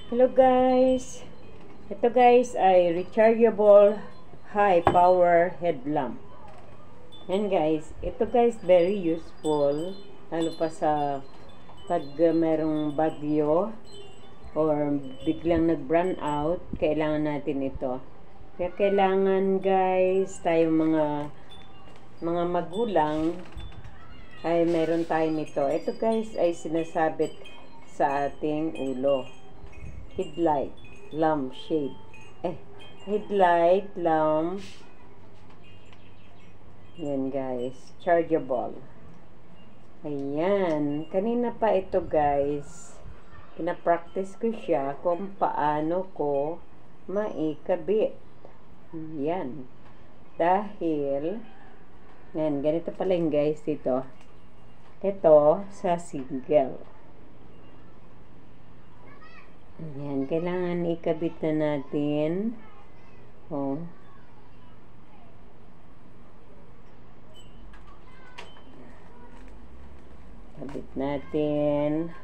Hello guys! Ito guys ay rechargeable high power headlamp. Yan guys, ito guys very useful lalo pa sa pag merong bagyo or biglang nag-run out, kailangan natin ito. Kaya kailangan guys, tayo mga magulang ay meron tayo nito. Ito guys ay sinasabit sa ating ulo. Headlight, lamp shade. Headlight, lamp. Yan guys, chargeable. Ayan, kanina pa ito guys. Pinapractice ko siya kung paano ko maikabit. Yan. Dahil, yan, ganito pala yung guys dito. Ito, sa single. Ayan, kailangan ikabit na natin. Oh. Kabit natin.